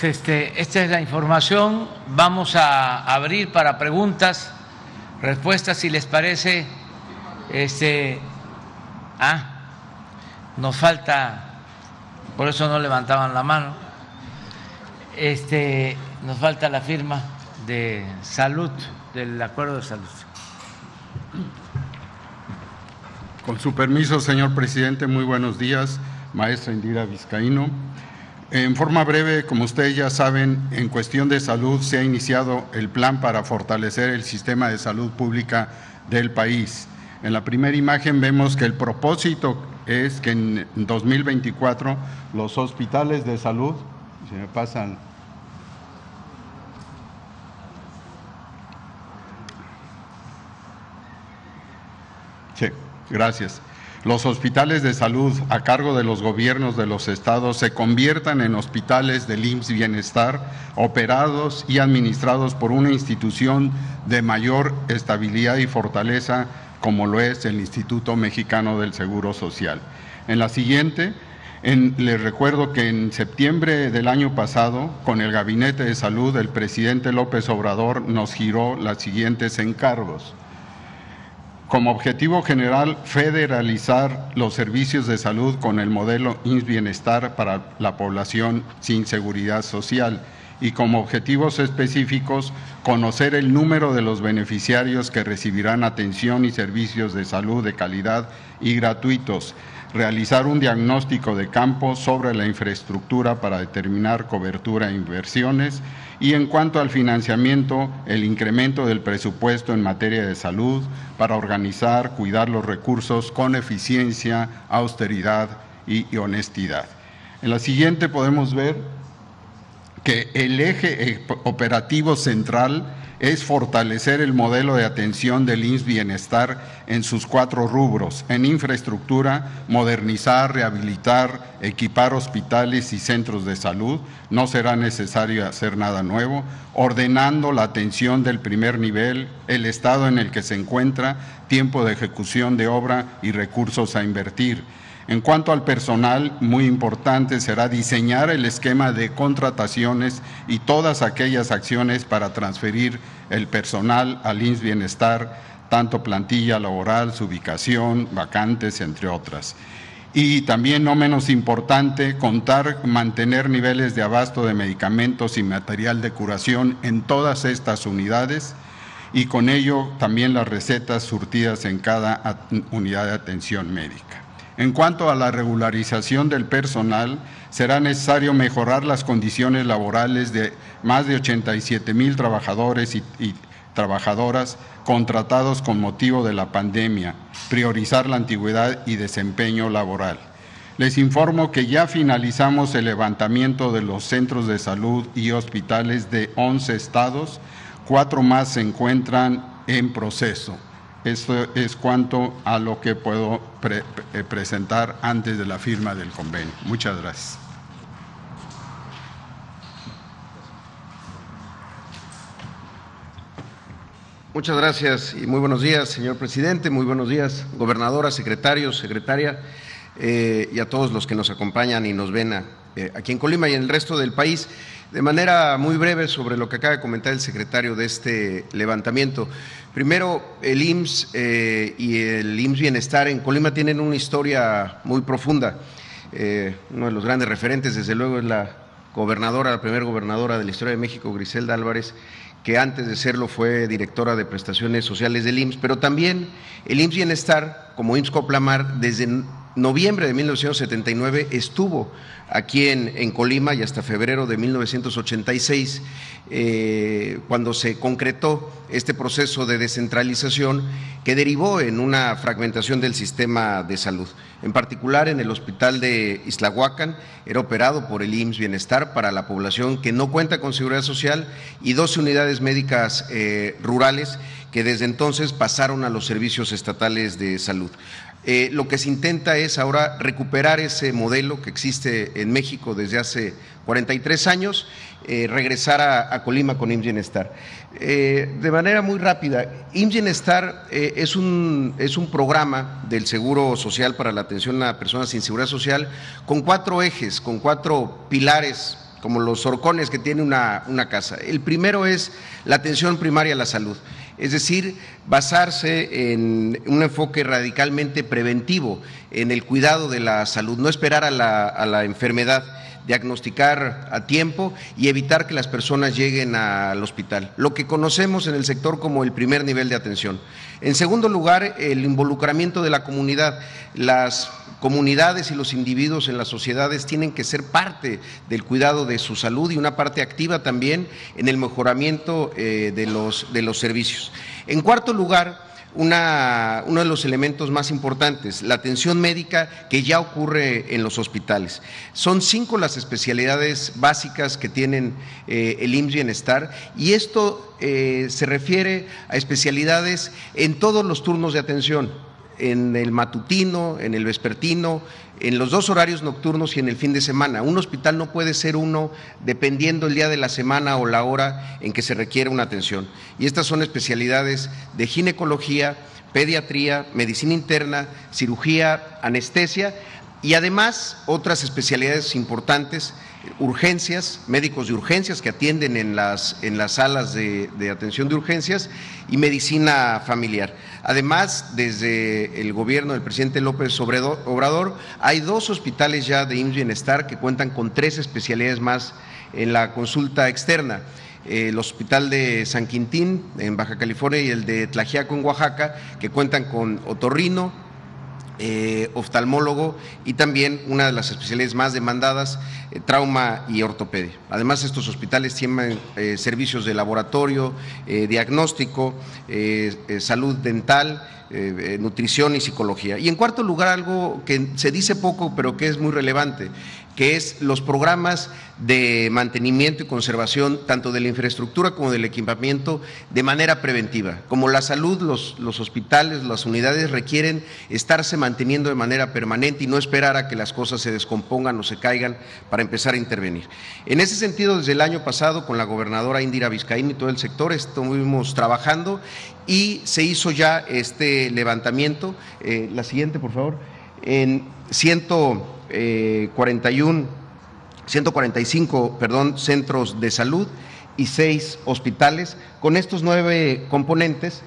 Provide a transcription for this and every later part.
pues esta es la información. Vamos a abrir para preguntas, respuestas, si les parece. Nos falta, por eso no levantaban la mano. Nos falta la firma de salud, del acuerdo de salud. Con su permiso, señor presidente, muy buenos días, maestra Indira Vizcaíno. En forma breve, como ustedes ya saben, en cuestión de salud se ha iniciado el plan para fortalecer el sistema de salud pública del país. En la primera imagen vemos que el propósito es que en 2024 los hospitales de salud, si me pasan, sí, gracias. Los hospitales de salud a cargo de los gobiernos de los estados se conviertan en hospitales del IMSS Bienestar, operados y administrados por una institución de mayor estabilidad y fortaleza, como lo es el Instituto Mexicano del Seguro Social. En la siguiente, les recuerdo que en septiembre del año pasado, con el Gabinete de Salud, el presidente López Obrador nos giró los siguientes encargos. Como objetivo general, federalizar los servicios de salud con el modelo IMSS Bienestar para la población sin seguridad social y como objetivos específicos, conocer el número de los beneficiarios que recibirán atención y servicios de salud de calidad y gratuitos, realizar un diagnóstico de campo sobre la infraestructura para determinar cobertura e inversiones y en cuanto al financiamiento, el incremento del presupuesto en materia de salud para organizar, cuidar los recursos con eficiencia, austeridad y honestidad. En la siguiente podemos ver que el eje operativo central es fortalecer el modelo de atención del IMSS Bienestar en sus 4 rubros: en infraestructura, modernizar, rehabilitar, equipar hospitales y centros de salud, no será necesario hacer nada nuevo; ordenando la atención del primer nivel, el estado en el que se encuentra, tiempo de ejecución de obra y recursos a invertir. En cuanto al personal, muy importante será diseñar el esquema de contrataciones y todas aquellas acciones para transferir el personal al IMSS Bienestar, tanto plantilla laboral, su ubicación, vacantes, entre otras. Y también, no menos importante, mantener niveles de abasto de medicamentos y material de curación en todas estas unidades y con ello también las recetas surtidas en cada unidad de atención médica. En cuanto a la regularización del personal, será necesario mejorar las condiciones laborales de más de 87,000 trabajadores y trabajadoras contratados con motivo de la pandemia, priorizar la antigüedad y desempeño laboral. Les informo que ya finalizamos el levantamiento de los centros de salud y hospitales de 11 estados, 4 más se encuentran en proceso. Esto es cuanto a lo que puedo presentar antes de la firma del convenio. Muchas gracias. Muchas gracias y muy buenos días, señor presidente. Muy buenos días, gobernadora, secretarios, secretaria, y a todos los que nos acompañan y nos ven aquí en Colima y en el resto del país. De manera muy breve sobre lo que acaba de comentar el secretario de este levantamiento. Primero, el IMSS y el IMSS Bienestar en Colima tienen una historia muy profunda. Uno de los grandes referentes, desde luego, es la primera gobernadora de la historia de México, Griselda Álvarez, que antes de serlo fue directora de prestaciones sociales del IMSS, pero también el IMSS Bienestar, como IMSS Coplamar, desde noviembre de 1979 estuvo aquí en Colima y hasta febrero de 1986, cuando se concretó este proceso de descentralización que derivó en una fragmentación del sistema de salud. En particular, en el hospital de Ixtlahuacán era operado por el IMSS Bienestar para la población que no cuenta con seguridad social y 12 unidades médicas rurales que desde entonces pasaron a los servicios estatales de salud. Lo que se intenta es ahora recuperar ese modelo que existe en México desde hace 43 años, regresar a Colima con IMSS Bienestar. De manera muy rápida, IMSS Bienestar es un programa del Seguro Social para la atención a personas sin seguridad social con 4 ejes, con 4 pilares como los horcones que tiene una casa. El primero es la atención primaria a la salud, es decir, basarse en un enfoque radicalmente preventivo en el cuidado de la salud, no esperar a la enfermedad, diagnosticar a tiempo y evitar que las personas lleguen al hospital, lo que conocemos en el sector como el primer nivel de atención. En segundo lugar, el involucramiento de la comunidad. Las comunidades y los individuos en las sociedades tienen que ser parte del cuidado de su salud y una parte activa también en el mejoramiento de los servicios. En cuarto lugar, uno de los elementos más importantes, la atención médica que ya ocurre en los hospitales. Son 5 las especialidades básicas que tienen el IMSS Bienestar y esto se refiere a especialidades en todos los turnos de atención, en el matutino, en el vespertino, en los 2 horarios nocturnos y en el fin de semana. Un hospital no puede ser uno dependiendo el día de la semana o la hora en que se requiere una atención. Y estas son especialidades de ginecología, pediatría, medicina interna, cirugía, anestesia y además otras especialidades importantes, urgencias, médicos de urgencias que atienden en las salas de atención de urgencias y medicina familiar. Además, desde el gobierno del presidente López Obrador, hay 2 hospitales ya de IMSS Bienestar que cuentan con 3 especialidades más en la consulta externa. El Hospital de San Quintín en Baja California y el de Tlaxiaco en Oaxaca, que cuentan con otorrino, oftalmólogo y también una de las especialidades más demandadas, trauma y ortopedia. Además, estos hospitales tienen servicios de laboratorio, diagnóstico, salud dental, nutrición y psicología. Y en cuarto lugar, algo que se dice poco pero que es muy relevante, que es los programas de mantenimiento y conservación tanto de la infraestructura como del equipamiento de manera preventiva. Como la salud, los hospitales, las unidades requieren estarse manteniendo de manera permanente y no esperar a que las cosas se descompongan o se caigan para empezar a intervenir. En ese sentido, desde el año pasado, con la gobernadora Indira Vizcaíno y todo el sector, estuvimos trabajando y se hizo ya este levantamiento. La siguiente, por favor. En 145 centros de salud y 6 hospitales con estos 9 componentes,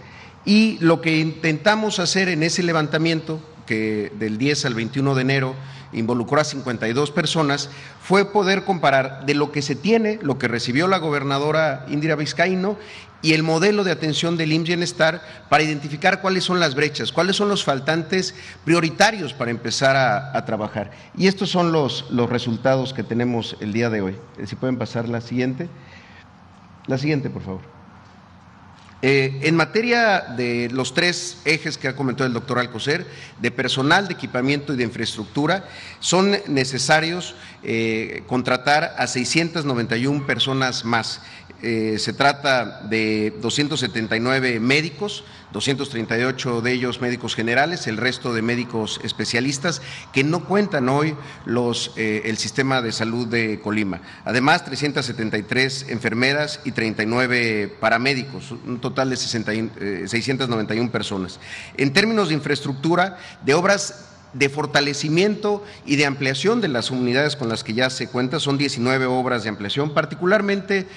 y lo que intentamos hacer en ese levantamiento, que del 10 al 21 de enero involucró a 52 personas, fue poder comparar de lo que se tiene, lo que recibió la gobernadora Indira Vizcaíno y el modelo de atención del IMSS Bienestar para identificar cuáles son las brechas, cuáles son los faltantes prioritarios para empezar a trabajar. Y estos son los resultados que tenemos el día de hoy. Si pueden pasar la siguiente. La siguiente, por favor. En materia de los 3 ejes que ha comentado el doctor Alcocer, de personal, de equipamiento y de infraestructura, son necesarios contratar a 691 personas más. Se trata de 279 médicos, 238 de ellos médicos generales, el resto de médicos especialistas que no cuentan hoy el sistema de salud de Colima. Además, 373 enfermeras y 39 paramédicos, un total de 691 personas. En términos de infraestructura, de obras de fortalecimiento y de ampliación de las unidades con las que ya se cuenta, son 19 obras de ampliación, particularmente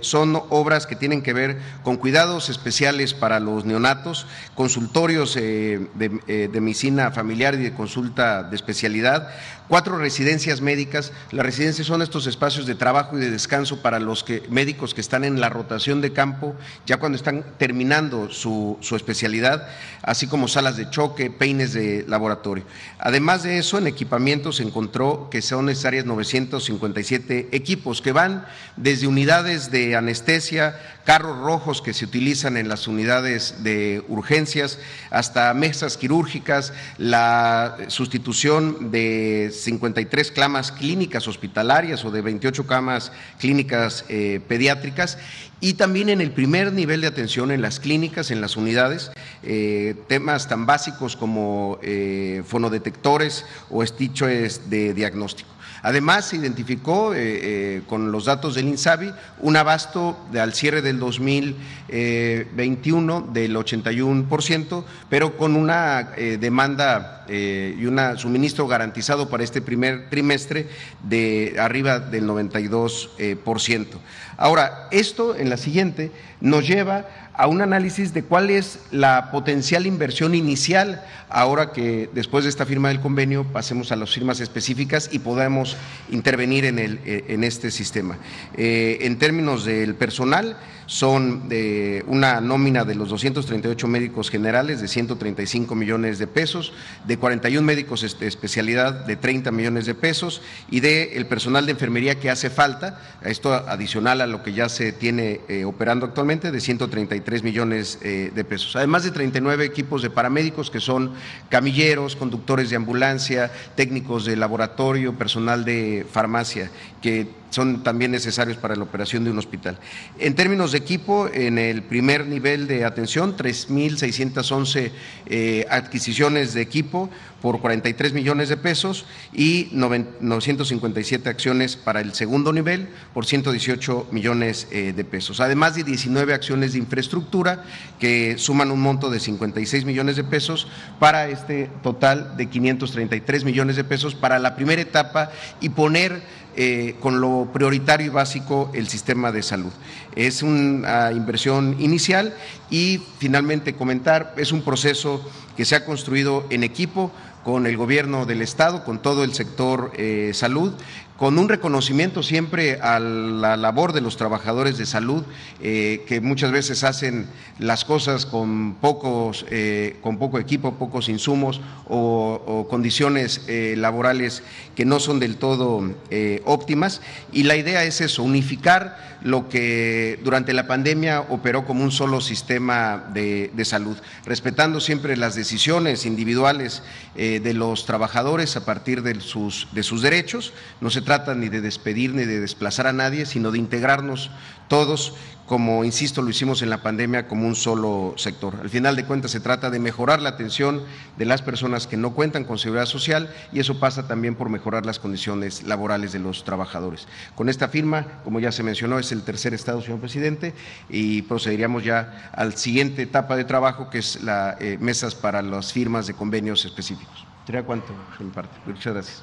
son obras que tienen que ver con cuidados especiales para los neonatos, consultorios de medicina familiar y de consulta de especialidad, 4 residencias médicas. Las residencias son estos espacios de trabajo y de descanso para los médicos que están en la rotación de campo, ya cuando están terminando su especialidad, así como salas de choque, peines de laboratorio. Además de eso, en equipamiento se encontró que son necesarias 957 equipos que van desde unidades de anestesia, carros rojos que se utilizan en las unidades de urgencias, hasta mesas quirúrgicas, la sustitución de 53 camas clínicas hospitalarias o de 28 camas clínicas pediátricas, y también en el primer nivel de atención en las clínicas, en las unidades, temas tan básicos como fonodetectores o estichos de diagnóstico. Además, se identificó con los datos del INSABI un abasto al cierre del 2021 del 81%, pero con una demanda y un suministro garantizado para este primer trimestre de arriba del 92%. Ahora, esto en la siguiente nos lleva a un análisis de cuál es la potencial inversión inicial, ahora que después de esta firma del convenio pasemos a las firmas específicas y podamos intervenir en este sistema. En términos del personal, son una nómina de los 238 médicos generales de 135 millones de pesos, de 41 médicos de especialidad de 30 millones de pesos y del personal de enfermería que hace falta, esto adicional a lo que ya se tiene operando actualmente, de 133 millones de pesos. Además de 39 equipos de paramédicos que son camilleros, conductores de ambulancia, técnicos de laboratorio, personal de farmacia, que son también necesarios para la operación de un hospital. En términos de equipo, en el primer nivel de atención, 3.611 adquisiciones de equipo por 43 millones de pesos y 957 acciones para el segundo nivel por 118 millones de pesos. Además de 19 acciones de infraestructura que suman un monto de 56 millones de pesos para este total de 533 millones de pesos para la primera etapa y poner con lo prioritario y básico el sistema de salud. Es una inversión inicial y finalmente comentar, es un proceso que se ha construido en equipo con el gobierno del Estado, con todo el sector salud, con un reconocimiento siempre a la labor de los trabajadores de salud, que muchas veces hacen las cosas con poco equipo, pocos insumos o condiciones laborales que no son del todo óptimas. Y la idea es eso, unificar lo que durante la pandemia operó como un solo sistema de salud, respetando siempre las decisiones individuales de los trabajadores a partir de sus derechos. No se trata ni de despedir ni de desplazar a nadie, sino de integrarnos todos, como insisto, lo hicimos en la pandemia, como un solo sector. Al final de cuentas se trata de mejorar la atención de las personas que no cuentan con seguridad social y eso pasa también por mejorar las condiciones laborales de los trabajadores. Con esta firma, como ya se mencionó, es el tercer estado, señor presidente, y procederíamos ya a la siguiente etapa de trabajo, que es las mesas para las firmas de convenios específicos. ¿Sería cuánto de mi parte? Muchas gracias.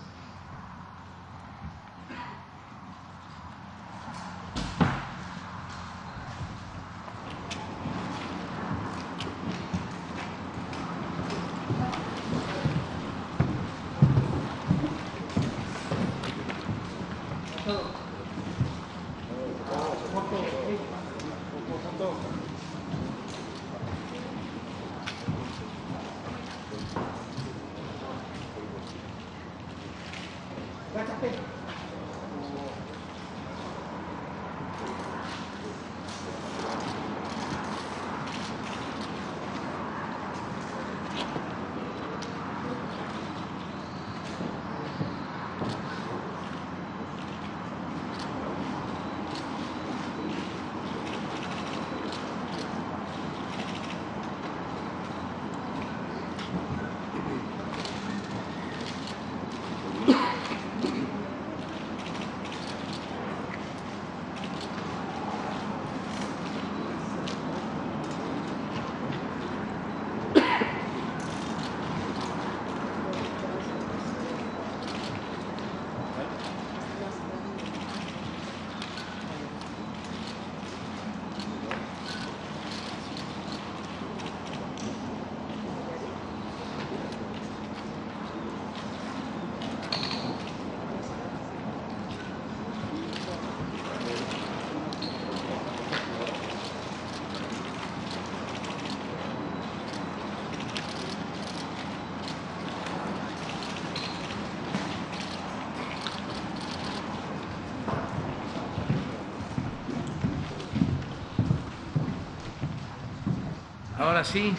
Ahora sí,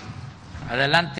adelante.